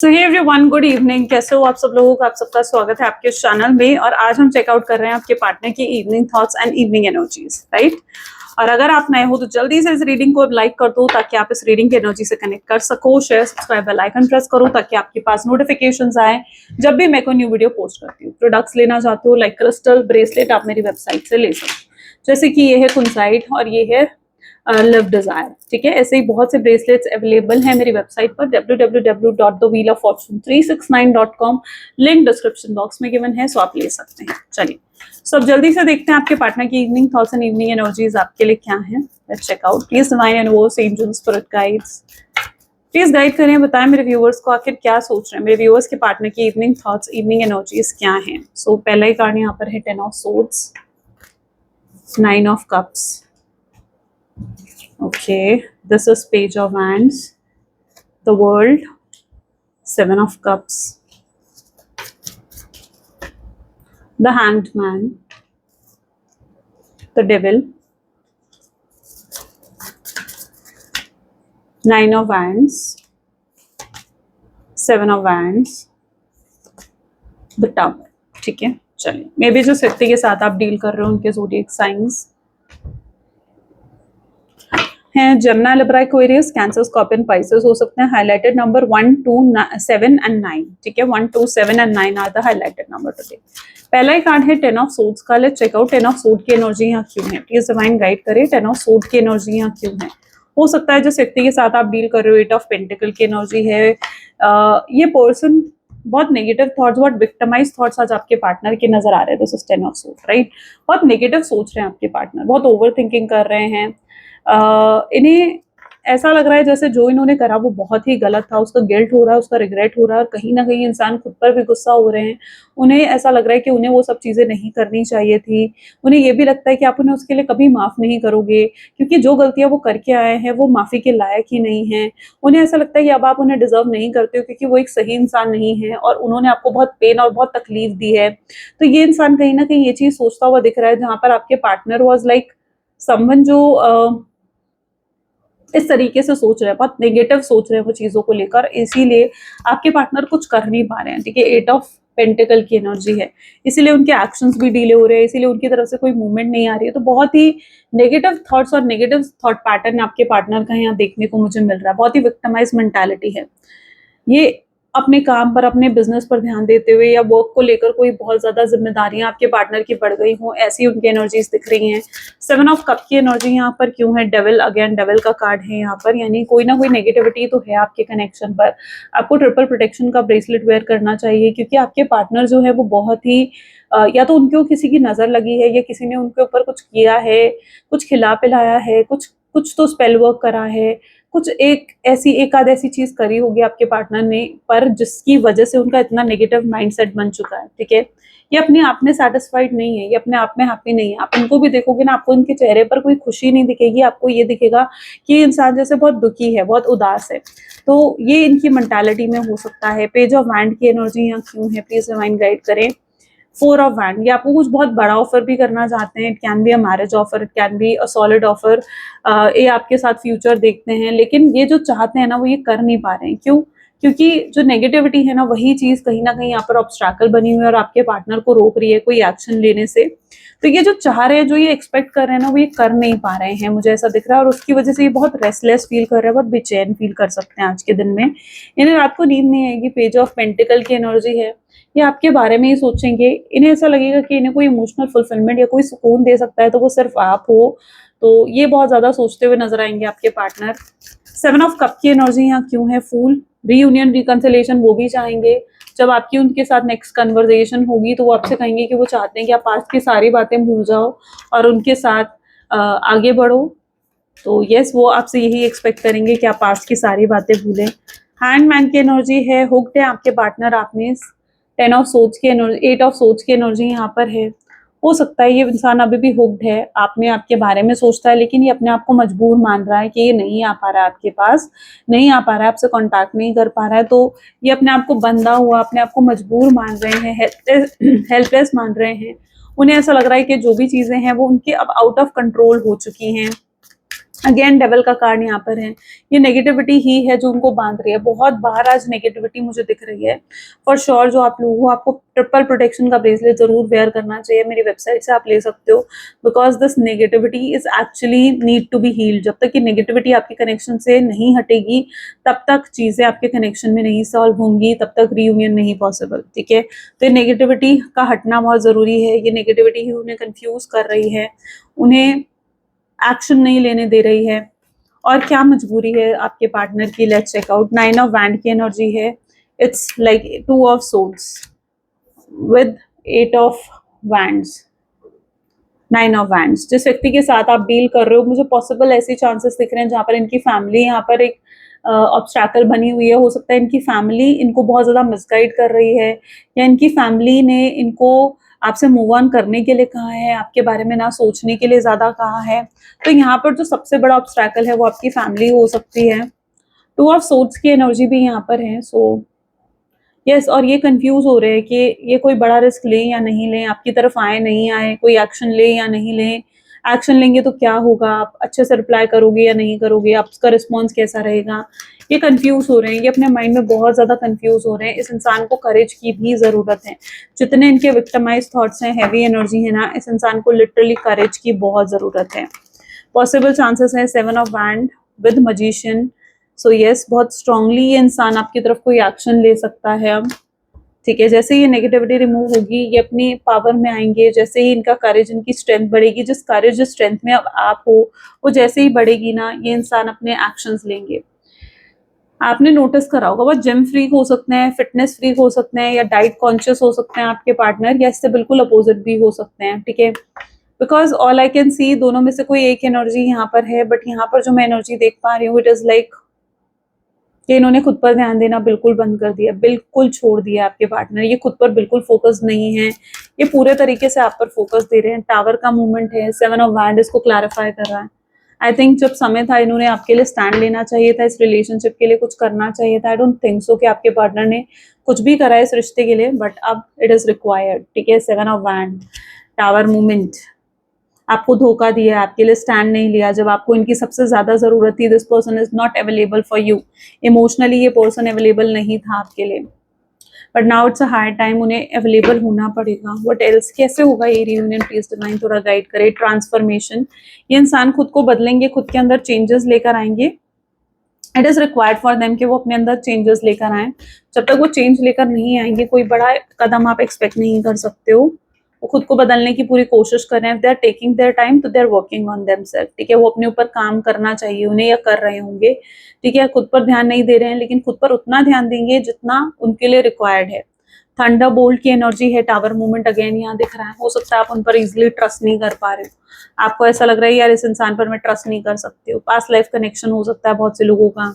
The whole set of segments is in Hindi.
सो हे एवरीवन, गुड इवनिंग। कैसे हो आप सब लोगों का? आप सबका स्वागत है आपके इस चैनल में। और आज हम चेकआउट कर रहे हैं आपके पार्टनर की evening thoughts and evening energies, right. और अगर आप नए हो तो जल्दी से इस रीडिंग को लाइक कर दो ताकि आप इस रीडिंग की एनर्जी से कनेक्ट कर सको। Share, subscribe, bell icon press करो ताकि आपके पास नोटिफिकेशंस आए जब भी मैं कोई न्यू वीडियो पोस्ट करती हूँ। प्रोडक्ट्स लेना चाहते हो लाइक क्रिस्टल ब्रेसलेट, आप मेरी वेबसाइट से ले सकते हो। जैसे कि ये है कुनसाइट और ये है लिव डिजायर, ठीक है। ऐसे ही बहुत से ब्रेसलेट्स अवेलेबल हैं मेरी वेबसाइट पर www.thewheeloffortune369.com। लिंक डिस्क्रिप्शन बॉक्स में गिवन है, सो आप ले सकते हैं। चलिए, सब जल्दी से देखते हैं आपके पार्टनर की evening thoughts and evening energies आपके लिए क्या है। Let's check out. Please divine universe, angels, spirit guides, please guide करें, बताएं मेरे व्यूअर्स को आखिर क्या सोच रहे हैं। मेरे व्यूअर्स के पार्टनर की इवनिंग थॉट्स, इवनिंग एनर्जीज क्या हैं। सो पहला ही कार्ड यहाँ पर है 10 of swords, 9 of cups. Okay, this is Page of Wands, the World, 7 of Cups, the Hanged Man, the Devil, 9 of Wands, 7 of Wands, the Tower। ठीक है, चलिए। मे बी जो व्यक्ति के साथ आप डील कर रहे हो उनके ज़ोडिएक साइंस हैं Gemini, Libra, Aquarius, cancer, scorpion, Pisces हो सकते हैं। हाइलाइटेड नंबर 1, 2, 7 एंड 9, ठीक है। 1, 2, 7 and 9 are the highlighted number today. पहला ही कार्ड है 10 ऑफ सोर्ड्स का। Let's check out 10 of sword की एनर्जी यहाँ क्यों है। प्लीज डिवाइन गाइड करें, 10 ऑफ सोर्ड की एनर्जी यहाँ क्यों है। हो सकता है जिस व्यक्ति के साथ आप डील कर रहे हो 8 ऑफ पेंटिकल की एनर्जी है। ये पर्सन बहुत नेगेटिव थॉट्स, बहुत विक्टिमाइज थॉट्स आज आपके पार्टनर के नजर आ रहे हैं। This is 10 of sword, right. बहुत नेगेटिव सोच रहे हैं आपके पार्टनर, बहुत ओवर थिंकिंग कर रहे हैं। इन्हें ऐसा लग रहा है जैसे जो इन्होंने करा वो बहुत ही गलत था, उसका गिल्ट हो रहा है, उसका रिग्रेट हो रहा है। और कहीं ना कहीं इंसान खुद पर भी गुस्सा हो रहे हैं। उन्हें ऐसा लग रहा है कि उन्हें वो सब चीज़ें नहीं करनी चाहिए थी। उन्हें ये भी लगता है कि आप उन्हें उसके लिए कभी माफ़ नहीं करोगे, क्योंकि जो गलतियां वो करके आए हैं वो माफ़ी के लायक ही नहीं है। उन्हें ऐसा लगता है कि अब आप उन्हें डिजर्व नहीं करते हो, क्योंकि वो एक सही इंसान नहीं है और उन्होंने आपको बहुत पेन और बहुत तकलीफ दी है। तो ये इंसान कहीं ना कहीं ये चीज़ सोचता हुआ दिख रहा है, जहाँ पर आपके पार्टनर वॉज लाइक समवन जो इस तरीके से सोच रहे हैं, बहुत नेगेटिव सोच रहे हैं वो चीजों को लेकर, इसीलिए आपके पार्टनर कुछ कर नहीं पा रहे हैं। ठीक है, 8 ऑफ पेंटिकल की एनर्जी है, इसीलिए उनके एक्शंस भी डिले हो रहे हैं, इसीलिए उनकी तरफ से कोई मूवमेंट नहीं आ रही है। तो बहुत ही नेगेटिव थॉट्स और नेगेटिव थॉट पैटर्न आपके पार्टनर का यहाँ देखने को मुझे मिल रहा है। बहुत ही विक्टिमाइज मेंटालिटी है ये। अपने काम पर, अपने बिजनेस पर ध्यान देते हुए या वर्क को लेकर कोई बहुत ज्यादा जिम्मेदारियां आपके पार्टनर की बढ़ गई हों, ऐसी उनकी एनर्जीज दिख रही हैं। 7 ऑफ कप की एनर्जी यहाँ पर क्यों है? डेविल, अगेन डेविल का कार्ड है यहाँ पर, यानी कोई ना कोई नेगेटिविटी तो है आपके कनेक्शन पर। आपको ट्रिपल प्रोटेक्शन का ब्रेसलेट वेयर करना चाहिए, क्योंकि आपके पार्टनर जो है वो बहुत ही या तो उनको किसी की नजर लगी है, या किसी ने उनके ऊपर कुछ किया है, कुछ खिला पिलाया है, कुछ कुछ तो स्पेल वर्क करा है, कुछ एक आध ऐसी चीज करी होगी आपके पार्टनर ने, पर जिसकी वजह से उनका इतना नेगेटिव माइंडसेट बन चुका है। ठीक है, ये अपने आप में सेटिस्फाइड नहीं है, ये अपने आप में हैप्पी नहीं है। आप उनको भी देखोगे ना, आपको उनके चेहरे पर कोई खुशी नहीं दिखेगी, आपको ये दिखेगा कि ये इंसान जैसे बहुत दुखी है, बहुत उदास है। तो ये इनकी मेंटालिटी में हो सकता है। पेज ऑफ वैंड की एनर्जी यहाँ क्यों है? प्लीज डिवाइन गाइड करें। 4 ऑफ वैंड, ये आपको कुछ बहुत बड़ा ऑफर भी करना चाहते हैं। It can be a marriage offer, it can be a solid offer. ये आपके साथ फ्यूचर देखते हैं, लेकिन ये जो चाहते हैं ना वो ये कर नहीं पा रहे हैं। क्यों? क्योंकि जो नेगेटिविटी है ना, वही चीज कहीं ना कहीं यहाँ पर ऑब्स्ट्रैकल बनी हुई है और आपके पार्टनर को रोक रही है कोई एक्शन लेने से। तो ये जो चाह रहे हैं, जो ये एक्सपेक्ट कर रहे हैं ना, वो ये कर नहीं पा रहे हैं, मुझे ऐसा दिख रहा है। और उसकी वजह से ये बहुत रेस्टलेस फील कर रहे हैं, बहुत बेचैन फील कर सकते हैं आज के दिन में। इन्हें रात को नींद नहीं आएगी। पेज ऑफ पेंटिकल की एनर्जी है, ये आपके बारे में ही सोचेंगे। इन्हें ऐसा लगेगा कि इन्हें कोई इमोशनल फुलफिलमेंट या कोई सुकून दे सकता है तो वो सिर्फ आप हो। तो ये बहुत ज्यादा सोचते हुए नजर आएंगे आपके पार्टनर। 7 ऑफ कप की एनर्जी यहाँ क्यों है? फूल, रीयूनियन, रिकंसिलेशन वो भी चाहेंगे। जब आपकी उनके साथ नेक्स्ट कन्वर्सेशन होगी तो वो आपसे कहेंगे कि वो चाहते हैं कि आप पास्ट की सारी बातें भूल जाओ और उनके साथ आगे बढ़ो। तो यस, वो आपसे यही एक्सपेक्ट करेंगे कि आप पास्ट की सारी बातें भूलें। हैंडमैन की एनर्जी है, हुक्ड है आपके पार्टनर आप में। 10 ऑफ सोच की एनर्जी, 8 ऑफ सोच की एनर्जी यहाँ पर है। हो सकता है ये इंसान अभी भी हुक्ड है, आप में, आपके बारे में सोचता है, लेकिन ये अपने आप को मजबूर मान रहा है कि ये नहीं आ पा रहा है आपके पास, नहीं आ पा रहा है, आपसे कांटेक्ट नहीं कर पा रहा है। तो ये अपने आप को बंधा हुआ, अपने आप को मजबूर मान रहे हैं, हेल्पलेस मान रहे हैं। उन्हें ऐसा लग रहा है कि जो भी चीजें हैं वो उनके अब आउट ऑफ कंट्रोल हो चुकी हैं। अगेन डेवल का कार्ड यहाँ पर है। ये नेगेटिविटी ही है जो उनको बांध रही है। बहुत बार आज नेगेटिविटी मुझे दिख रही है। फॉर श्योर जो आप लोग हो, आपको ट्रिपल प्रोटेक्शन का ब्रेसलेट जरूर वेयर करना चाहिए। मेरी वेबसाइट से आप ले सकते हो, because this negativity is actually need to be healed. जब तक कि नेगेटिविटी आपके कनेक्शन से नहीं हटेगी, तब तक चीजें आपके कनेक्शन में नहीं सॉल्व होंगी, तब तक रीयूनियन नहीं पॉसिबल। ठीक है, तो ये नेगेटिविटी का हटना बहुत जरूरी है। ये नेगेटिविटी ही उन्हें कंफ्यूज कर रही है, उन्हें एक्शन नहीं लेने दे रही है। और क्या मजबूरी है आपके पार्टनर की, let's check out. 9 of wand की एनर्जी है। It's like 2 of souls with 8 of wands, 9 of wands. जिस व्यक्ति के साथ आप डील कर रहे हो, मुझे पॉसिबल ऐसे चांसेस दिख रहे हैं जहां पर इनकी फैमिली यहाँ पर एक ऑब्स्टैकल बनी हुई है। हो सकता है इनकी फैमिली इनको बहुत ज्यादा मिसगाइड कर रही है, या इनकी फैमिली ने इनको आपसे मूव ऑन करने के लिए कहा है, आपके बारे में ना सोचने के लिए ज्यादा कहा है। तो यहाँ पर जो सबसे बड़ा ऑब्स्टैकल है वो आपकी फैमिली हो सकती है। 2 ऑफ सोर्ड्स की एनर्जी भी यहाँ पर है। सो यस, और ये कंफ्यूज हो रहे हैं कि ये कोई बड़ा रिस्क लें या नहीं लें, आपकी तरफ आए नहीं आए, कोई एक्शन लें या नहीं लें। एक्शन लेंगे तो क्या होगा, आप अच्छे से रिप्लाई करोगे या नहीं करोगे, आपका रिस्पॉन्स कैसा रहेगा। ये कंफ्यूज हो रहे हैं, ये अपने माइंड में बहुत ज्यादा कंफ्यूज हो रहे हैं। इस इंसान को करेज की भी जरूरत है। जितने इनके विक्टिमाइज थॉट्स हैं, हैवी एनर्जी है ना, इस इंसान को लिटरली करेज की बहुत जरूरत है। पॉसिबल चांसेस है 7 of wand with magician. So yes, बहुत स्ट्रांगली ये इंसान आपकी तरफ कोई एक्शन ले सकता है अब। ठीक है, जैसे ये नेगेटिविटी रिमूव होगी, ये अपनी पावर में आएंगे, जैसे ही इनका करेज, इनकी स्ट्रेंथ बढ़ेगी, जिस करेज जिस स्ट्रेंथ में अब आप हो, वो जैसे ही बढ़ेगी ना, ये इंसान अपने एक्शंस लेंगे। आपने नोटिस करा होगा, वो जिम फ्रीक हो सकते हैं, फिटनेस फ्रीक हो सकते हैं, या डाइट कॉन्शियस हो सकते हैं आपके पार्टनर, या इससे बिल्कुल अपोजिट भी हो सकते हैं। ठीक है, because all I can see, दोनों में से कोई एक एनर्जी यहाँ पर है। बट यहाँ पर जो मैं एनर्जी देख पा रही हूँ, इट इज लाइक कि इन्होंने खुद पर ध्यान देना बिल्कुल बंद कर दिया, बिल्कुल छोड़ दिया आपके पार्टनर। ये खुद पर बिल्कुल फोकस नहीं है, ये पूरे तरीके से आप पर फोकस दे रहे हैं। टावर का मूवमेंट है, 7 ऑफ वैंड इसको क्लैरिफाई कर रहा है। आई थिंक जब समय था, इन्होंने आपके लिए स्टैंड लेना चाहिए था, इस रिलेशनशिप के लिए कुछ करना चाहिए था। आई डोंट थिंक सो कि आपके पार्टनर ने कुछ भी करा है इस रिश्ते के लिए, बट अब इट इज रिक्वायर्ड। ठीक है, 7 ऑफ वैंड, टावर मूवमेंट, आपको धोखा दिया, आपके लिए स्टैंड नहीं लिया जब आपको इनकी सबसे ज्यादा जरूरत थी। This person is not available for you. Emotionally ये पर्सन अवेलेबल नहीं था आपके लिए, but now it's a high time, उन्हें अवेलेबल होना पड़ेगा। व्हाट एल्स, कैसे होगा ये रियूनियन, प्लीज डिवाइन थोड़ा गाइड करे। ट्रांसफॉर्मेशन, ये इंसान खुद को बदलेंगे, खुद के अंदर चेंजेस लेकर आएंगे। It is required for them कि वो अपने अंदर चेंजेस लेकर आए। जब तक वो चेंज लेकर नहीं आएंगे, कोई बड़ा कदम आप एक्सपेक्ट नहीं कर सकते हो। वो खुद को बदलने की पूरी कोशिश कर रहे हैं। They are taking their time, तो they are working on themselves. ठीक है, वो अपने ऊपर काम करना चाहिए उन्हें, या कर रहे होंगे। ठीक है, खुद पर ध्यान नहीं दे रहे हैं, लेकिन खुद पर उतना ध्यान देंगे जितना उनके लिए रिक्वायर्ड है। थंडर बोल्ट की एनर्जी है, टावर मूवमेंट अगेन यहाँ दिख रहा है। हो सकता है आप उन पर इजिली ट्रस्ट नहीं कर पा रहे हो, आपको ऐसा लग रहा है यार इस इंसान पर मैं ट्रस्ट नहीं कर सकती हूँ। पास्ट लाइफ कनेक्शन हो सकता है बहुत से लोगों का।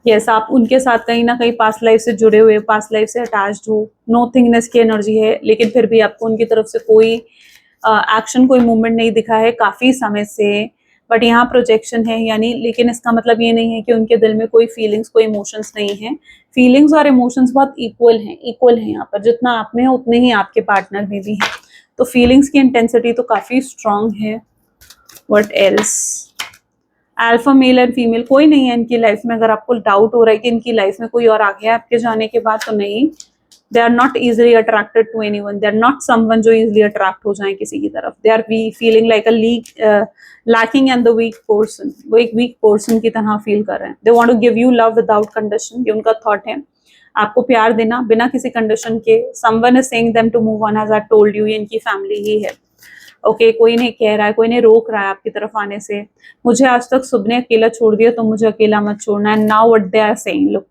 यस, आप उनके साथ कहीं ना कहीं पास्ट लाइफ से जुड़े हुए, पास्ट लाइफ से अटैच्ड हो। नो थिंगनेस की एनर्जी है, लेकिन फिर भी आपको उनकी तरफ से कोई एक्शन, कोई मूवमेंट नहीं दिखा है काफी समय से। बट यहाँ प्रोजेक्शन है, यानी, लेकिन इसका मतलब ये नहीं है कि उनके दिल में कोई फीलिंग्स, कोई इमोशंस नहीं है। फीलिंग्स और इमोशंस बहुत इक्वल है यहाँ पर। जितना आप में है उतने ही आपके पार्टनर में भी है। तो फीलिंग्स की इंटेंसिटी तो काफी स्ट्रांग है। What else, alpha male and female कोई नहीं है इनकी लाइफ में। अगर आपको डाउट हो रहा है कि इनकी लाइफ में कोई और आ गया आपके जाने के बाद, तो नहीं। They are not easily attracted to anyone. They are not someone जो इजिली अट्रैक्ट हो जाए किसी की तरफ। They are feeling like a lacking and the weak person. वो एक वीक पर्सन की तरह फील कर रहे हैं। They want to give you love without condition, ये उनका थॉट है। आपको प्यार देना बिना किसी कंडीशन के। Someone is saying them to move on, as I told you, ये इनकी फैमिली ही है। ओके, कोई नहीं कह रहा है, कोई नहीं रोक रहा है आपकी तरफ आने से। मुझे आज तक सबने अकेला छोड़ दिया, तो मुझे अकेला मत छोड़ना। And now what they are saying, look,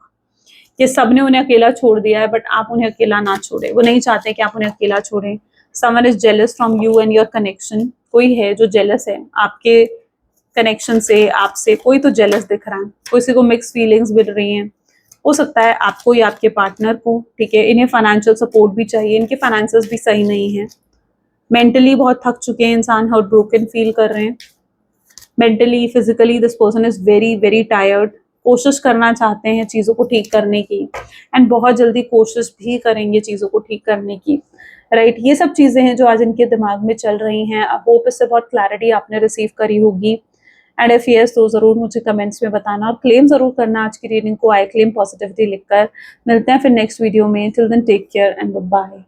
कि सबने उन्हें अकेला छोड़ दिया है, बट आप उन्हें अकेला ना छोड़े। वो नहीं चाहते कि आप उन्हें अकेला छोड़ें। Someone is jealous from you and your connection. कोई है जो जेलस है आपके कनेक्शन से, आपसे कोई तो जेलस दिख रहा है। किसी को मिक्स फीलिंग्स मिल रही हैं, हो सकता है आपको या आपके पार्टनर को। ठीक है, इन्हें फाइनेंशियल सपोर्ट भी चाहिए, इनके फाइनेंसेस भी सही नहीं है। मेंटली बहुत थक चुके हैं इंसान, हार्ट ब्रोकन फील कर रहे हैं। Mentally, physically this person is very very tired. कोशिश करना चाहते हैं चीज़ों को ठीक करने की, एंड बहुत जल्दी कोशिश भी करेंगे चीज़ों को ठीक करने की। राइट, ये सब चीज़ें हैं जो आज इनके दिमाग में चल रही हैं। अब होप इससे बहुत क्लैरिटी आपने रिसीव करी होगी। एंड इफ यस तो ज़रूर मुझे कमेंट्स में बताना और क्लेम ज़रूर करना आज की रीडिंग को, आई क्लेम पॉजिटिविटी लिखकर। मिलते हैं फिर नेक्स्ट वीडियो में, till then take care and good bye.